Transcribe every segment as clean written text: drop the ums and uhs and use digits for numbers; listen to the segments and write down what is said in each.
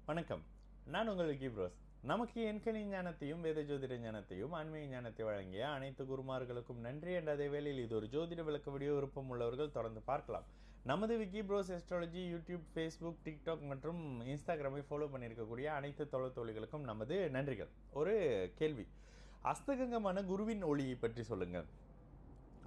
வணக்கம். நான் உங்கள் விக்கி ப்ரோஸ். நமக்கு எண்கணி ஞானத்தையும் வேத ஜோதிட ஞானத்தையும் ஆன்மீக ஞானத்தை வழங்கிய அனைத்து குருமார்களுக்கும் நன்றி. என்ற அதே வேளையில் இது ஒரு ஜோதிட விளக்க வீடியோ விருப்பம் உள்ளவர்கள் தொடர்ந்து பார்க்கலாம். நமது Vicky bros astrology YouTube, Facebook, TikTok மற்றும் இன்ஸ்டாகிராமை ஃபாலோ பண்ணியிருக்கக்கூடிய அனைத்து தோழிகளுக்கும் நமது நன்றிகள். ஒரு கேள்வி, அஸ்தகங்கமான குருவின் ஒளியை பற்றி சொல்லுங்கள்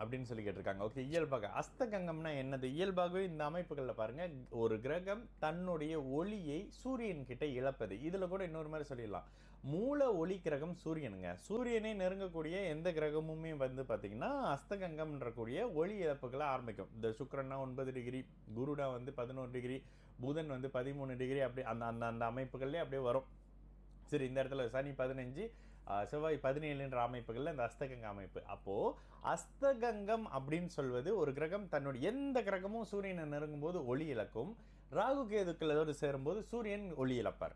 அப்படின்னு சொல்லி கேட்டிருக்காங்க. ஓகே, இயல்பாக அஸ்தகங்கம்னா என்னது? இயல்பாகவே இந்த அமைப்புகளில் பாருங்க, ஒரு கிரகம் தன்னுடைய ஒளியை சூரியன் கிட்ட இழப்பது. இதுல கூட இன்னொரு மாதிரி சொல்லிடலாம், மூல ஒளி கிரகம் சூரியனுங்க. சூரியனை நெருங்கக்கூடிய எந்த கிரகமுமே வந்து பார்த்தீங்கன்னா அஸ்தகங்கம்ன்ற கூடிய ஒளி இழப்புகளை ஆரம்பிக்கும். இந்த சுக்கிரன்னா 9 டிகிரி, குருடா வந்து 11 டிகிரி, புதன் வந்து 13 டிகிரி, அப்படி அந்த அந்த அந்த அமைப்புகள்லேயே அப்படியே வரும். சரி, இந்த இடத்துல சனி 15, செவ்வாய் 17 அமைப்புகள்ல இந்த அஸ்தகங்க அமைப்பு. அப்போ அஸ்தகங்கம் அப்படின்னு சொல்வது ஒரு கிரகம் தன்னுடைய எந்த கிரகமும் சூரியனை நெருங்கும் போது ஒளி இழக்கும். ராகு கேதுக்களோடு சேரும்போது சூரியன் ஒளி இழப்பார்.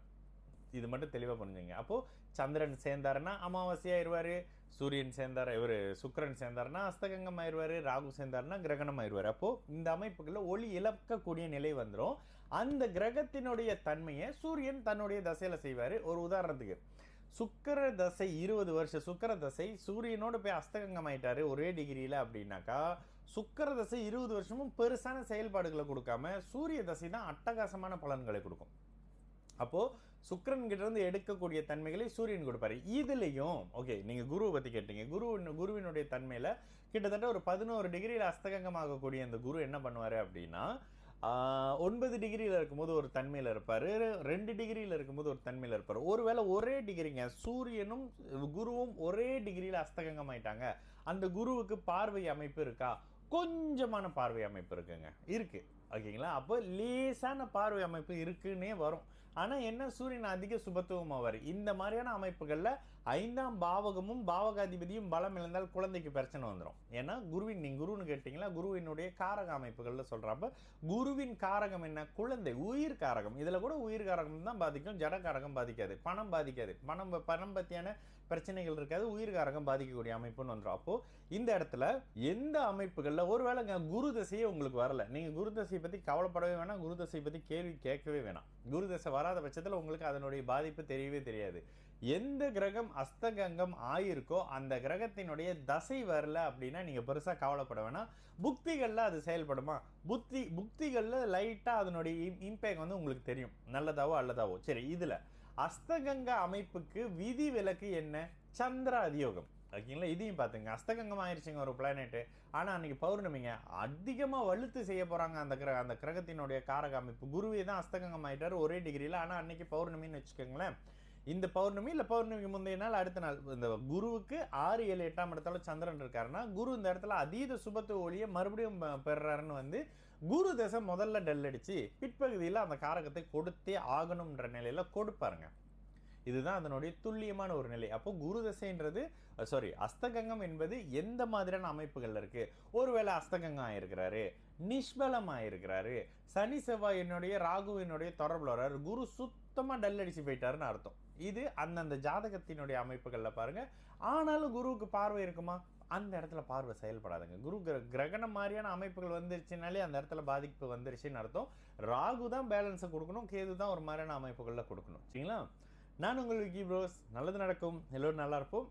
இது மட்டும் தெளிவாக புரிஞ்சுங்க. அப்போ சந்திரன் சேர்ந்தாருன்னா அமாவாசை ஆயிடுவாரு, சூரியன் சேர்ந்தார், இவர் சுக்கிரன் சேர்ந்தாருன்னா அஸ்தகங்கம் ஆயிடுவாரு, ராகு சேர்ந்தாருன்னா கிரகணம் ஆயிடுவாரு. அப்போ இந்த அமைப்புகளில் ஒளி இழக்கக்கூடிய நிலை வந்துடும். அந்த கிரகத்தினுடைய தன்மையை சூரியன் தன்னுடைய தசையில செய்வாரு. ஒரு உதாரணத்துக்கு, சுக்கர தசை 20 வருஷம் சுக்கர தசை சூரியனோட போய் அஸ்தகங்கம் ஆயிட்டாரு ஒரே டிகிரியில அப்படின்னாக்கா, சுக்கர தசை 20 வருஷமும் பெருசான செயல்பாடுகளை கொடுக்காம சூரிய தசை தான் அட்டகாசமான பலன்களை கொடுக்கும். அப்போ சுக்கிரன் கிட்ட இருந்து எடுக்கக்கூடிய தன்மைகளை சூரியன் கொடுப்பாரு. இதுலயும் ஓகே, நீங்க குருவை பத்தி கேட்டீங்க. குருவினுடைய தன்மையில கிட்டத்தட்ட ஒரு 11 டிகிரியில் அஸ்தகங்கமாகக்கூடிய அந்த குரு என்ன பண்ணுவாரு அப்படின்னா, 9 டிகிரியில் இருக்கும்போது ஒரு தன்மையில் இருப்பார், 2 டிகிரியில் இருக்கும்போது ஒரு தன்மையில் இருப்பார். ஒருவேளை ஒரே டிகிரிங்க, சூரியனும் குருவும் ஒரே டிகிரியில் அஸ்தகங்கம் ஆயிட்டாங்க, அந்த குருவுக்கு பார்வை அமைப்பு இருக்கா? கொஞ்சமான பார்வை அமைப்பு இருக்குங்க, இருக்கு. ஓகேங்களா? அப்போ லேசான பார்வை அமைப்பு இருக்குன்னே வரும். ஆனால் என்ன, சூரியன் அதிக சுபத்துவம் ஆவார். இந்த மாதிரியான அமைப்புகளில் 5ஆம் பாவகமும் பாவகாதிபதியும் பலம் இழந்தால் குழந்தைக்கு பிரச்சனை வந்துடும். ஏன்னா நீங்கள் குருன்னு கேட்டிங்களா, குருவினுடைய காரக அமைப்புகளில் சொல்கிறப்ப குருவின் காரகம் என்ன? குழந்தை, உயிர் காரகம். இதில் கூட உயிர் காரகம் தான் பாதிக்கும், ஜட காரகம் பாதிக்காது, பணம் பாதிக்காது. பணம் பற்றியான பிரச்சனைகள் இருக்காது, உயிர் காரகம் பாதிக்கக்கூடிய அமைப்புன்னு வந்துடும். அப்போது இந்த இடத்துல எந்த அமைப்புகளில் ஒருவேளை குரு தசையே உங்களுக்கு வரல, நீங்கள் குரு தசை பற்றி கவலைப்படவே வேணாம், குரு தசை பற்றி கேள்வி கேட்கவே வேணாம். குரு தசை வராத பட்சத்தில் உங்களுக்கு அதனுடைய பாதிப்பு தெரியவே தெரியாது. எந்த கிரகம் அஸ்தகங்கம் ஆயிருக்கோ அந்த கிரகத்தினுடைய தசை வரல அப்படின்னா நீங்கள் பெருசாக கவலைப்பட வேணாம். புக்திகளில் அது செயல்படுமா? புக்திகளில் லைட்டாக அதனுடைய இம்பேக்ட் வந்து உங்களுக்கு தெரியும், நல்லதாவோ அல்லதாவோ. சரி, இதில் அஸ்தகங்க அமைப்புக்கு விதி விலக்கு என்ன? சந்திர அதியோகம். ஓகேங்களா? இதையும் பார்த்துங்க. அஸ்தகங்கம் ஆயிடுச்சுங்க ஒரு பிளானெட்டு, ஆனால் அன்னைக்கு பௌர்ணமிங்க, அதிகமாக வலுத்து செய்ய போகிறாங்க அந்த கிரகத்தினுடைய காரக அமைப்பு. குருவே தான் அஸ்தகங்கம் ஆயிட்டாரு ஒரே டிகிரியில், ஆனால் அன்னைக்கு பௌர்ணமின்னு வச்சுக்கோங்களேன். இந்த பௌர்ணமி இல்லை பௌர்ணமிக்கு முந்தைய நாள், அடுத்த நாள், இந்த குருவுக்கு 6, 7, 8ஆம் இடத்துல சந்திரன் இருக்காருன்னா குரு இந்த இடத்துல அதீத சுபத்துவ ஒளியை மறுபடியும் பெறாருன்னு வந்து குரு தசை முதல்ல டல் அடிச்சு பிற்பகுதியில் அந்த காரகத்தை கொடுத்தே ஆகணும்ன்ற நிலையில கொடுப்பாருங்க. இதுதான் அதனுடைய துல்லியமான ஒரு நிலை. அப்போ குரு தசைன்றது அஸ்தகங்கம் என்பது எந்த மாதிரியான அமைப்புகள் இருக்கு? ஒருவேளை அஸ்தகங்கம் ஆயிருக்கிறாரு, நிஷ்பலம் ஆயிருக்கிறாரு, சனி செவ்வாயினுடைய ராகுவினுடைய தொடர்புல வர்றாரு, குரு சுத்தமா டல் அடிச்சு போயிட்டாருன்னு அர்த்தம். இது அந்தந்த ஜாதகத்தினுடைய அமைப்புகள்ல பாருங்க. ஆனாலும் குருவுக்கு பார்வை இருக்குமா? அந்த இடத்துல பார்வை செயல்படாதுங்க. குரு கிரகணம் மாதிரியான அமைப்புகள் வந்துருச்சுனாலே அந்த இடத்துல பாதிப்பு வந்துருச்சுன்னு அர்த்தம். ராகு தான் பேலன்ஸை கொடுக்கணும், கேது தான் ஒரு மாதிரியான அமைப்புகள்ல கொடுக்கணும். சரிங்களா? நான் உங்கள் விக்கி ப்ரோஸ். நல்லது நடக்கும், எல்லோரும் நல்லா இருப்போம்.